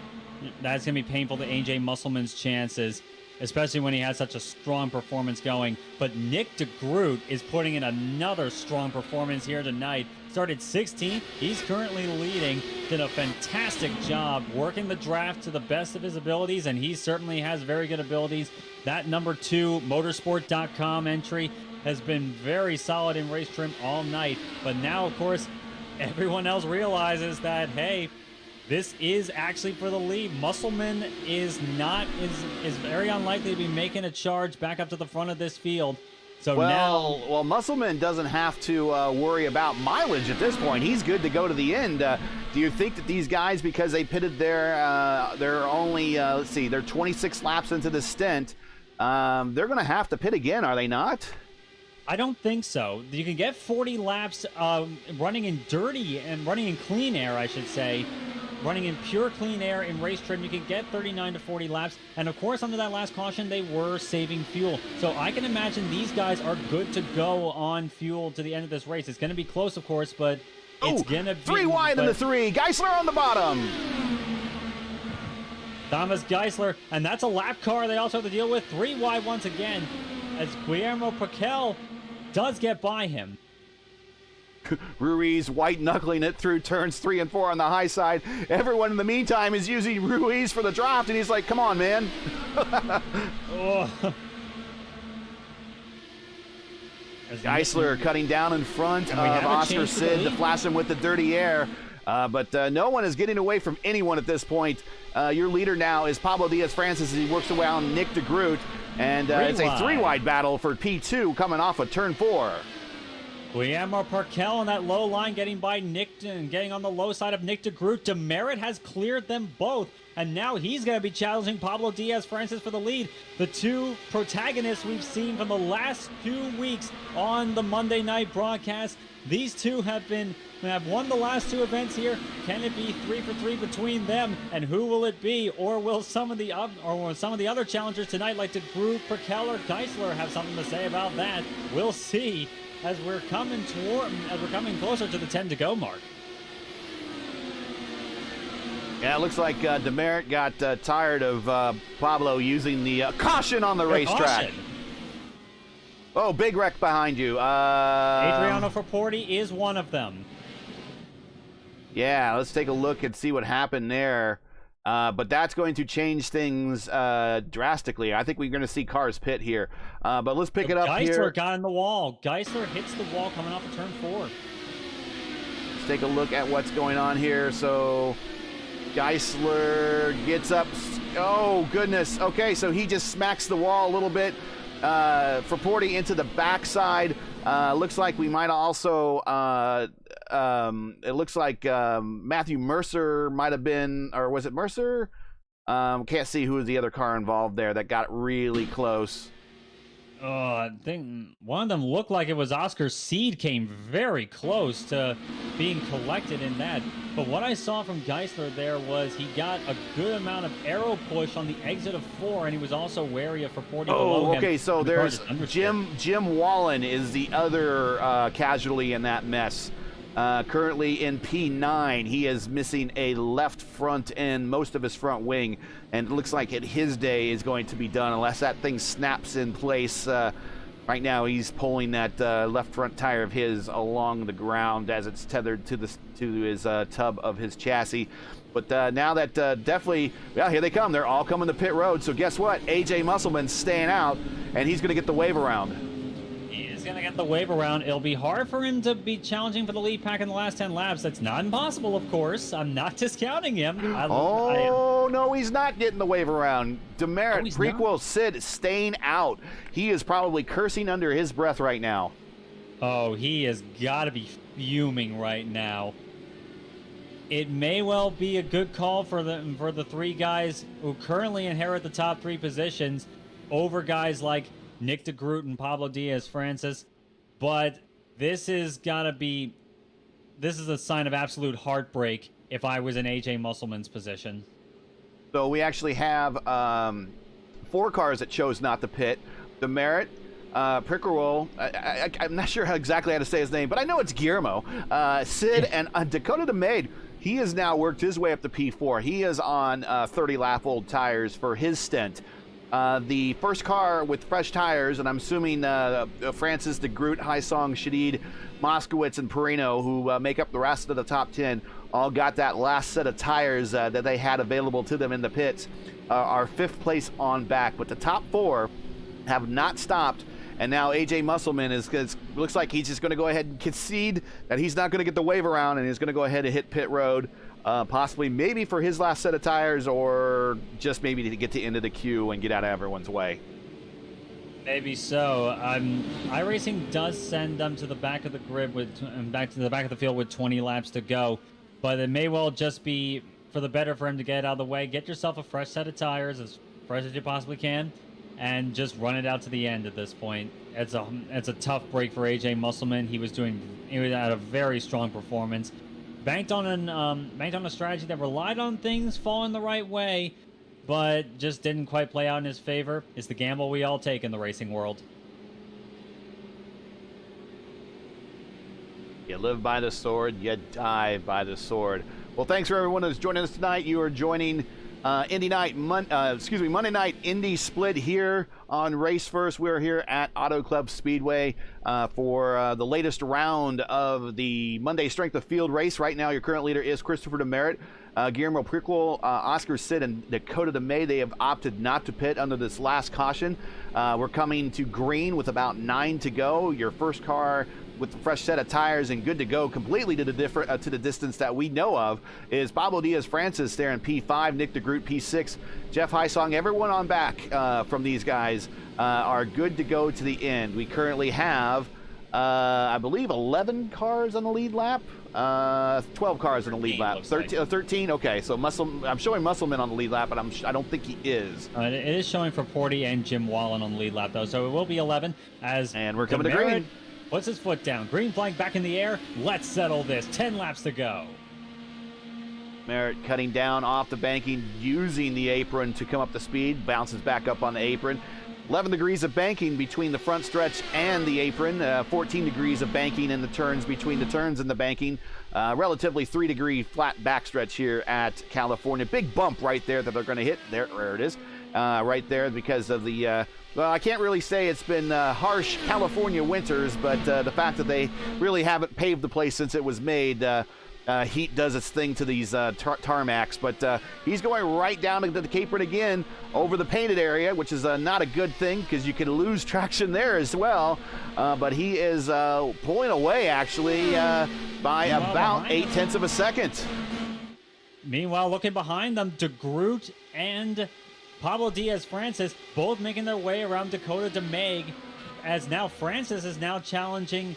That's going to be painful to AJ Musselman's chances, especially when he has such a strong performance going. But Nick DeGroot is putting in another strong performance here tonight. Started 16th. He's currently leading. Did a fantastic job working the draft to the best of his abilities, and he certainly has very good abilities. That number 2 motorsport.com entry has been very solid in race trim all night. But now, of course, everyone else realizes that, hey, this is actually for the lead. Musselman is very unlikely to be making a charge back up to the front of this field. So well, Musselman doesn't have to worry about mileage at this point. He's good to go to the end. Do you think that these guys, because they pitted they're only, let's see, they're 26 laps into the stint, they're going to have to pit again, are they not? I don't think so. You can get 40 laps running in dirty and running in clean air, I should say. Running in pure clean air in race trim, you can get 39 to 40 laps. And of course, under that last caution, they were saving fuel. So I can imagine these guys are good to go on fuel to the end of this race. It's going to be close, of course, but it's going to be... 3 wide in the 3. Geisler on the bottom. Thomas Geisler, and that's a lap car they also have to deal with. 3 wide once again, as Guillermo Paquel does get by him. Ruiz white-knuckling it through turns 3 and 4 on the high side. Everyone in the meantime is using Ruiz for the draft, and he's like, come on, man. Geisler cutting down in front of Oscar Sid to flash him with the dirty air. But no one is getting away from anyone at this point. Your leader now is Pablo Diaz-Francis as he works around Nick DeGroot. And it's a 3-wide battle for P2 coming off of turn 4. Guillermo Paquel on that low line getting by Nick and getting on the low side of Nick DeGroot. Demerit has cleared them both, and now he's going to be challenging Pablo Diaz-Francis for the lead. The 2 protagonists we've seen from the last 2 weeks on the Monday night broadcast. These 2 have won the last 2 events here. Can it be 3 for 3 between them? And who will it be? Or will some of the other challengers tonight, like DeGroot, Paquel, or Geisler, have something to say about that? We'll see as we're coming closer to the 10 to go mark. Yeah, it looks like Demerit got tired of Pablo using the caution on the racetrack. Oh, big wreck behind you. Adriano Forporti is one of them. Yeah, let's take a look and see what happened there. But that's going to change things drastically. I think we're going to see cars pit here. But let's pick it up here. Geisler got in the wall. Geisler hits the wall coming off of turn 4. Let's take a look at what's going on here. So Geisler gets up. Oh, goodness. Okay, so he just smacks the wall a little bit. Forporti into the backside. Looks like we might also... it looks like Matthew Mercer might have been, or was it Mercer? Can't see who was the other car involved there that got really close. I think one of them looked like it was Oscar Seed, came very close to being collected in that. But what I saw from Geisler there was he got a good amount of aero push on the exit of 4, and he was also wary of Forporti below him. Okay, so there's Jim Wallen is the other casualty in that mess. Currently in P9, he is missing a left front end, most of his front wing, and it looks like his day is going to be done unless that thing snaps in place. Right now, he's pulling that left front tire of his along the ground as it's tethered to his tub of his chassis. But now that definitely, yeah, here they come. They're all coming to pit road. So guess what? AJ Musselman's staying out, and he's going to get the wave around. Going to get the wave around. It'll be hard for him to be challenging for the lead pack in the last 10 laps. That's not impossible, of course. I'm not discounting him. No, he's not getting the wave around. Demerit, Prequel, Sid staying out. He is probably cursing under his breath right now. Oh, he has got to be fuming right now. It may well be a good call for the 3 guys who currently inherit the top 3 positions over guys like Nick DeGroot and Pablo Diaz-Francis. but this is a sign of absolute heartbreak if I was in AJ Musselman's position. So we actually have 4 cars that chose not to pit. Demerit, Prickerwell, I'm not sure exactly how to say his name, but I know it's Guillermo, Sid, and Dakota DeMade. He has now worked his way up to P4. He is on 30-lap-old tires for his stint. The first car with fresh tires, and I'm assuming Francis, DeGroot, Haisong, Shadid, Moskowitz, and Perino, who make up the rest of the top 10, all got that last set of tires that they had available to them in the pits, are 5th place on back. But the top 4 have not stopped, and now AJ Musselman looks like he's just going to go ahead and concede that he's not going to get the wave around, and he's going to go ahead and hit pit road, possibly maybe for his last set of tires, or just maybe to get to the end of the queue and get out of everyone's way. Maybe so. iRacing does send them to the back of the grid back to the back of the field with 20 laps to go, but it may well just be for the better for him to get out of the way. Get yourself a fresh set of tires, as fresh as you possibly can, and just run it out to the end at this point. It's a tough break for AJ Musselman. He was at a very strong performance. Banked on a strategy that relied on things falling the right way, but just didn't quite play out in his favor. It's the gamble we all take in the racing world. You live by the sword, you die by the sword. Well, thanks for everyone who's joining us tonight. You are joining Monday night Indy split here on Race First. We're here at Auto Club Speedway for the latest round of the Monday Strength of Field race. Right now, your current leader is Christopher Demerit. Guillermo Prickwell, Oscar Sid, and Dakota DeMay, they have opted not to pit under this last caution. We're coming to green with about 9 to go. Your first car with a fresh set of tires and good to go completely to the distance that we know of is Pablo Diaz-Francis there in P5, Nick DeGroot P6, Jeff Haisong. Everyone on back from these guys are good to go to the end. We currently have, I believe, 11 cars on the lead lap. 12 cars on the lead lap. 13? Okay, so I'm showing Musselman on the lead lap, but I don't think he is. It is showing for Porty and Jim Wallen on the lead lap, though, so it will be 11. And we're coming to green. Puts his foot down. Green flag back in the air. Let's settle this. 10 laps to go. Merritt cutting down off the banking, using the apron to come up to speed. Bounces back up on the apron. 11 degrees of banking between the front stretch and the apron. 14 degrees of banking in the turns between the turns and the banking. Relatively 3-degree flat backstretch here at California. Big bump right there that they're going to hit. There it is. Right there because of the... well, I can't really say it's been harsh California winters, but the fact that they really haven't paved the place since it was made, heat does its thing to these tarmacs. But he's going right down to the apron again over the painted area, which is not a good thing because you can lose traction there as well. But he is pulling away, actually, by about 0.8 of a second. Meanwhile, looking behind them, DeGroot and Pablo Diaz-Francis both making their way around Dakota DeMay, as now Francis is now challenging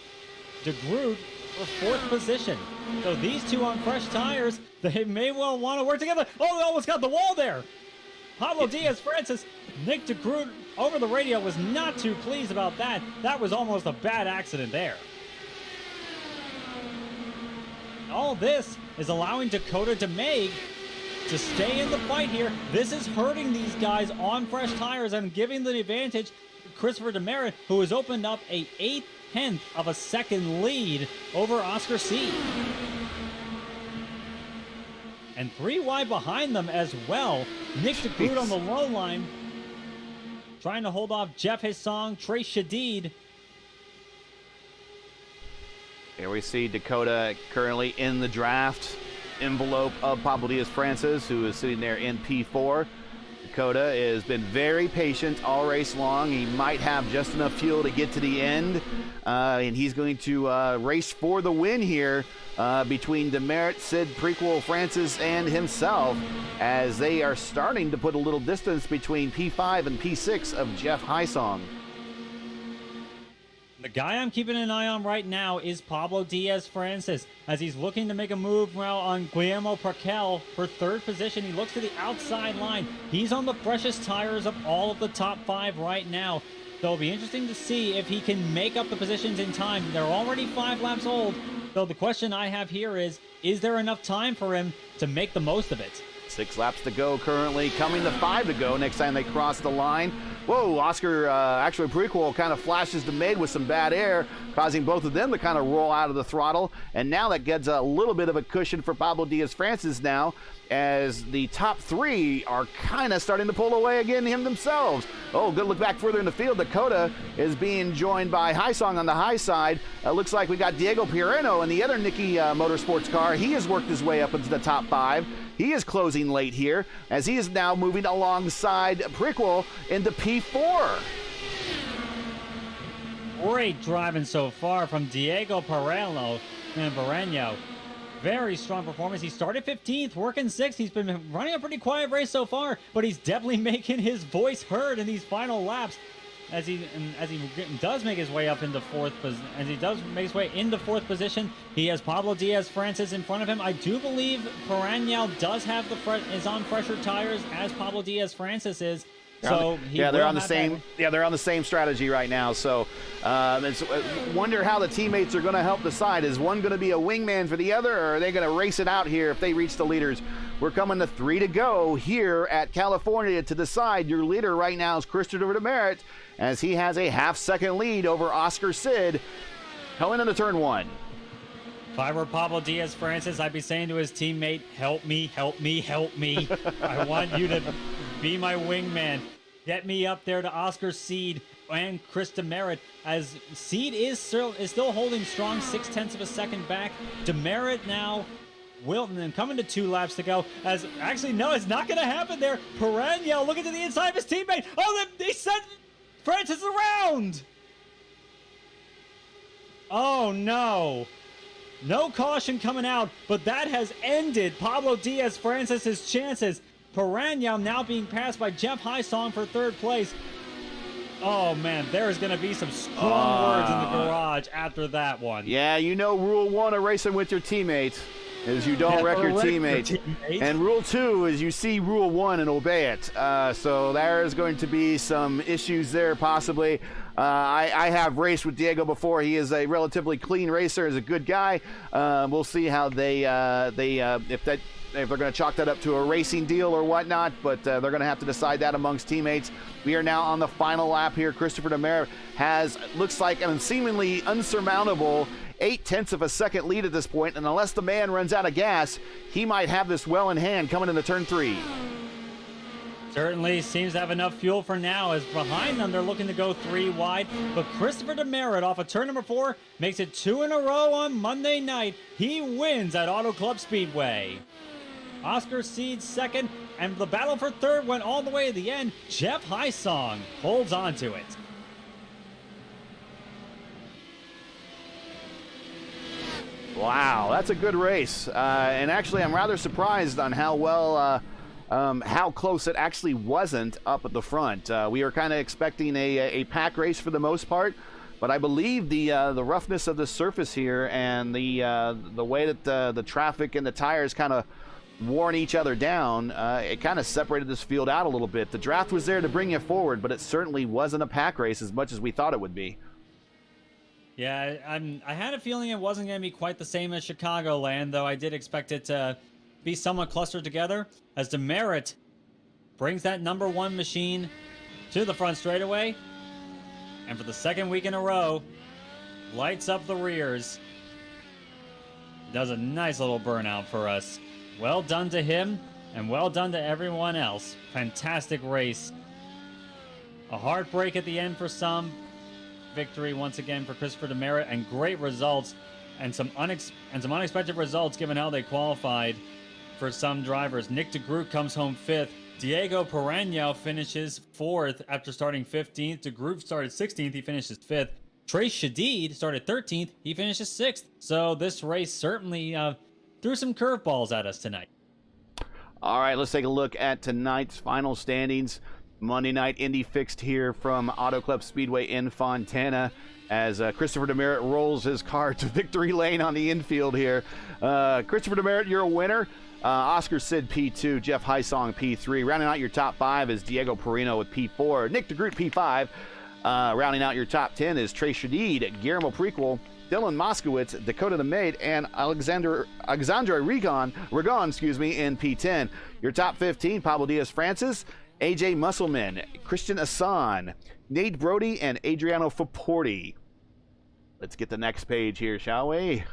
DeGroot for 4th position. So these two on fresh tires, they may well want to work together. Oh, they almost got the wall there. Pablo Diaz-Francis, Nick DeGroot over the radio was not too pleased about that. That was almost a bad accident there. All this is allowing Dakota DeMay to stay in the fight here. This is hurting these guys on fresh tires and giving the advantage to Christopher Demerit, who has opened up a 0.8 of a second lead over Oscar C. And 3 wide behind them as well. Nick DeGroot on the low line, trying to hold off Jeff Haisong, Trace Shadid. Here we see Dakota currently in the draft envelope of Pablo Diaz-Francis, who is sitting there in P4. Dakota has been very patient all race long. He might have just enough fuel to get to the end, and he's going to race for the win here between Demerit, Sid, Prequel, Francis, and himself, as they are starting to put a little distance between P5 and P6 of Jeff Haisong. The guy I'm keeping an eye on right now is Pablo Diaz-Francis, as he's looking to make a move now on Guillermo Prickwell for 3rd position. He looks to the outside line. He's on the freshest tires of all of the top 5 right now. So it'll be interesting to see if he can make up the positions in time. They're already 5 laps old. So the question I have here is there enough time for him to make the most of it? 6 laps to go currently, coming to 5 to go next time they cross the line. Whoa, Oscar, actually Prequel kind of flashes to mid with some bad air, causing both of them to kind of roll out of the throttle. And now that gets a little bit of a cushion for Pablo Diaz-Francis now, as the top 3 are kind of starting to pull away again him themselves. Oh, good look back further in the field. Dakota is being joined by Haisong on the high side. Looks like we got Diego Piereno in the other Nicky Motorsports car. He has worked his way up into the top 5. He is closing late here, as he is now moving alongside Prequel into P4. Great driving so far from Diego Piereno. Very strong performance. He started 15th, working 6th. He's been running a pretty quiet race so far, but he's definitely making his voice heard in these final laps as he does make his way up into 4th position. As he does make his way into 4th position, he has Pablo Diaz-Francis in front of him. I do believe Piereno does have is on fresher tires as Pablo Diaz-Francis is. So they're on the same. Yeah, they're on the same strategy right now. So, wonder how the teammates are going to help decide. Is one going to be a wingman for the other, or are they going to race it out here if they reach the leaders? We're coming to 3 to go here at California to decide. Your leader right now is Christopher Demerit, as he has a half-second lead over Oscar Sid, coming into turn 1. If I were Pablo Diaz-Francis, I'd be saying to his teammate, "Help me, help me, help me! I want you to be my wingman. Get me up there to Oscar Seed and Chris Demerit," as Seed is still holding strong 0.6 of a second back. Demerit now Wilton coming to 2 laps to go. As actually, no, it's not going to happen there. Piereno looking to the inside of his teammate. Oh, they sent Francis around. Oh no. No caution coming out, but that has ended Pablo Diaz-Francis' chances. Piereno now being passed by Jeff Haisong for 3rd place. Oh man, there is going to be some strong words in the garage after that one. Yeah, you know rule 1 of racing with your teammates is you don't wreck your teammates. And rule 2 is you see rule 1 and obey it. So there is going to be some issues there possibly. I have raced with Diego before. He is a relatively clean racer. He's a good guy. We'll see how if they're going to chalk that up to a racing deal or whatnot, but they're going to have to decide that amongst teammates. We are now on the final lap here. Christopher Demerit looks like a seemingly unsurmountable 0.8 of a second lead at this point, and unless the man runs out of gas, he might have this well in hand coming into turn 3. Certainly seems to have enough fuel for now, as behind them they're looking to go 3 wide. But Christopher Demerit off of turn number 4 makes it 2 in a row on Monday night. He wins at Auto Club Speedway. Oscar Seed 2nd, and the battle for 3rd went all the way to the end. Jeff Haisong holds on to it. Wow, that's a good race. And actually, I'm rather surprised on how close it actually wasn't up at the front. We were kind of expecting a pack race for the most part, but I believe the roughness of the surface here and the way that the traffic and the tires kind of worn each other down, it kind of separated this field out a little bit. The draft was there to bring you forward, but it certainly wasn't a pack race as much as we thought it would be. Yeah, I had a feeling it wasn't going to be quite the same as Chicagoland, though I did expect it to be somewhat clustered together, as Demerit brings that number 1 machine to the front straightaway, and for the 2nd week in a row, lights up the rears. Does a nice little burnout for us. Well done to him, and well done to everyone else. Fantastic race. A heartbreak at the end for some. Victory once again for Christopher Demerit, and great results, and some unexpected results given how they qualified for some drivers. Nick DeGroot comes home 5th. Diego Piereno finishes 4th after starting 15th. DeGroot started 16th. He finishes 5th. Trace Shadid started 13th. He finishes 6th. So this race certainly threw some curveballs at us tonight. All right, let's take a look at tonight's final standings. Monday night Indy fixed here from Auto Club Speedway in Fontana, as Christopher Demerit rolls his car to victory lane on the infield here. Christopher Demerit, you're a winner. Oscar Sid P2, Jeff Haisong P3. Rounding out your top 5 is Diego Piereno with P4, Nick DeGroot P5, Rounding out your top 10 is Trey Shadid, Guillermo Prequel, Dylan Moskowitz, Dakota the Maid, and Alexandre Rigon, in P10. Your top 15, Pablo Diaz-Francis, AJ Musselman, Christian Asan, Nate Brody, and Adriano Faporti. Let's get the next page here, shall we?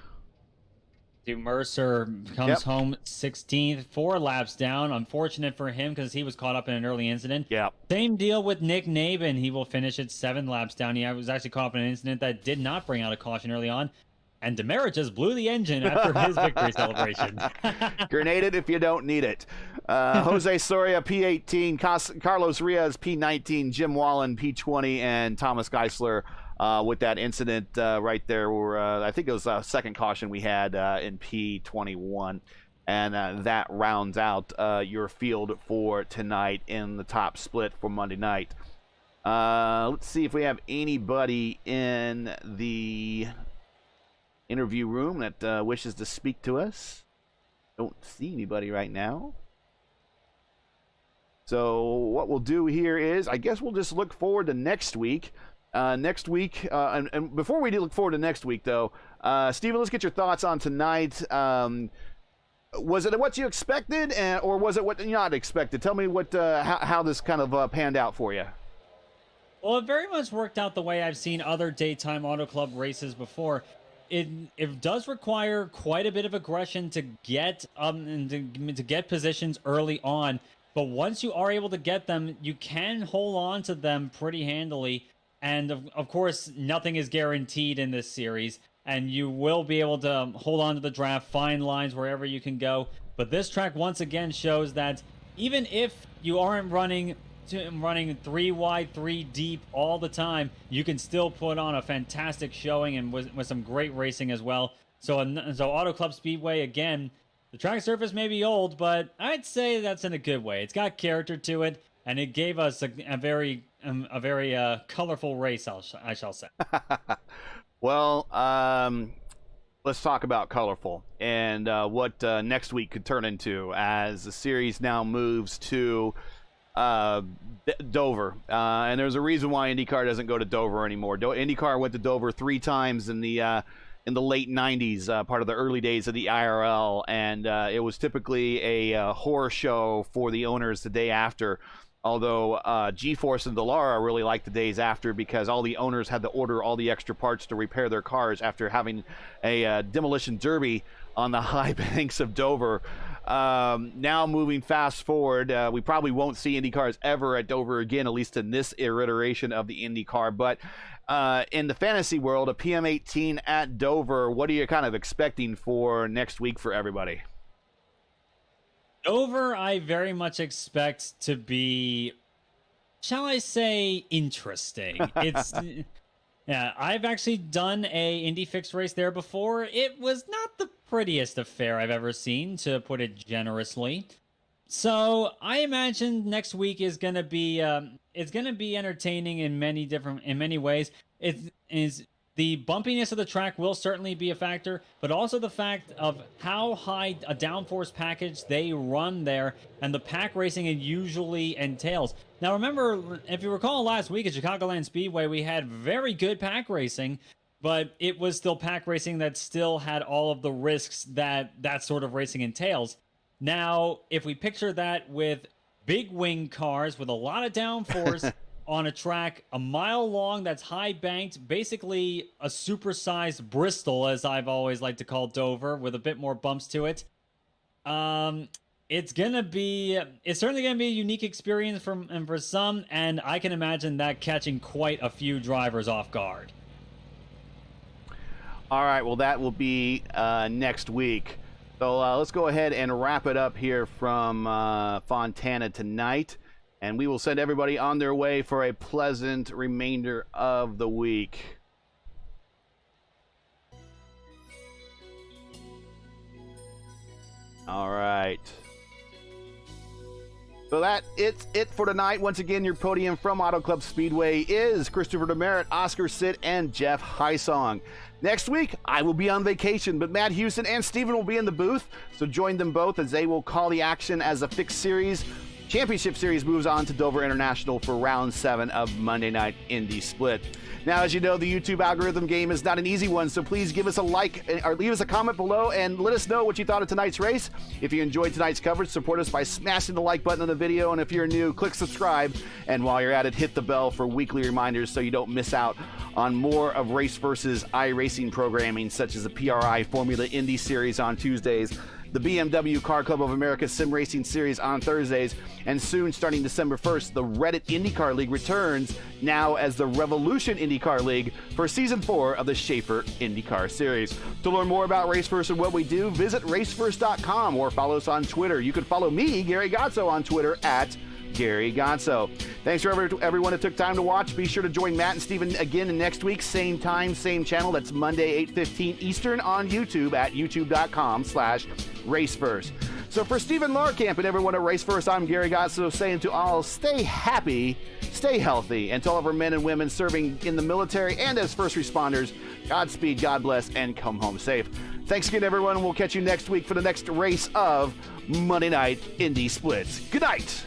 Dude, Mercer comes home 16th, 4 laps down. Unfortunate for him because he was caught up in an early incident. Yeah. Same deal with Nick Nabin. He will finish at 7 laps down. He was actually caught up in an incident that did not bring out a caution early on. And Demerit just blew the engine after his victory celebration. Grenade it if you don't need it. Jose Soria, P18, Carlos Riaz, P19, Jim Wallen, P20, and Thomas Geisler with that incident right there. Where, I think it was the second caution we had in P21. And that rounds out your field for tonight in the top split for Monday night. Let's see if we have anybody in the interview room that wishes to speak to us. Don't see anybody right now. So what we'll do here is, I guess we'll just look forward to next week. And before we do look forward to next week, though, Steven, let's get your thoughts on tonight. Was it what you expected, or was it what you not expected? Tell me how this kind of panned out for you. Well, it very much worked out the way I've seen other daytime auto club races before. It does require quite a bit of aggression to get to get positions early on, but once you are able to get them, you can hold on to them pretty handily. And of course, nothing is guaranteed in this series, and you will be able to hold on to the draft, find lines wherever you can go. But this track once again shows that even if you aren't running 3 wide, 3 deep all the time, you can still put on a fantastic showing and with some great racing as well. So Auto Club Speedway, again, the track surface may be old, but I'd say that's in a good way. It's got character to it, and it gave us a very colorful race, I shall say. Well, let's talk about colorful and what next week could turn into as the series now moves to Dover, and there's a reason why IndyCar doesn't go to Dover anymore. IndyCar went to Dover 3 times in the late 90s, part of the early days of the IRL, and it was typically a horror show for the owners the day after. Although G-Force and Dallara really liked the days after because all the owners had to order all the extra parts to repair their cars after having a demolition derby on the high banks of Dover. Now moving fast forward, we probably won't see IndyCars ever at Dover again, at least in this iteration of the IndyCar. But in the fantasy world, a PM18 at Dover, what are you kind of expecting for next week for everybody? Dover, I very much expect to be, shall I say, interesting. It's yeah, I've actually done a Indy fixed race there before. It was not the prettiest affair I've ever seen, to put it generously. So I imagine next week is gonna be entertaining in many ways. The bumpiness of the track will certainly be a factor, but also the fact of how high a downforce package they run there and the pack racing it usually entails. Now remember, if you recall last week at Chicagoland Speedway, we had very good pack racing, but it was still pack racing that still had all of the risks that sort of racing entails. Now, if we picture that with big wing cars with a lot of downforce, on a track a mile long that's high banked, basically a supersized Bristol, as I've always liked to call Dover, with a bit more bumps to it. It's certainly gonna be a unique experience for some, and I can imagine that catching quite a few drivers off guard. All right, well that will be next week. So let's go ahead and wrap it up here from Fontana tonight. And we will send everybody on their way for a pleasant remainder of the week. All right. So it's it for tonight. Once again, your podium from Auto Club Speedway is Christopher Demerit, Oscar Sitt, and Jeff Hysong. Next week, I will be on vacation, but Matt Houston and Steven will be in the booth. So join them both as they will call the action as a fixed series Championship Series moves on to Dover International for Round 7 of Monday Night Indy Split. Now, as you know, the YouTube algorithm game is not an easy one, so please give us a like or leave us a comment below and let us know what you thought of tonight's race. If you enjoyed tonight's coverage, support us by smashing the like button on the video, and if you're new, click subscribe. And while you're at it, hit the bell for weekly reminders so you don't miss out on more of Race vs. iRacing programming, such as the PRI Formula Indy Series on Tuesdays, the BMW Car Club of America Sim Racing Series on Thursdays, and soon, starting December 1st, the Reddit IndyCar League returns, now as the Revolution IndyCar League, for Season 4 of the Schaefer IndyCar Series. To learn more about Raceverse and what we do, visit raceverse.com or follow us on Twitter. You can follow me, Gary Gotso, on Twitter at Gary Gonzo. Thanks for everyone that took time to watch. Be sure to join Matt and Steven again next week, same time, same channel. That's Monday, 8:15 Eastern on YouTube at youtube.com/Raceverse. So for Steven Larkamp and everyone at Raceverse, I'm Gary Gotso saying to all, stay happy, stay healthy, and to all of our men and women serving in the military and as first responders, Godspeed, God bless, and come home safe. Thanks again, everyone. We'll catch you next week for the next race of Monday Night Indy Splits. Good night.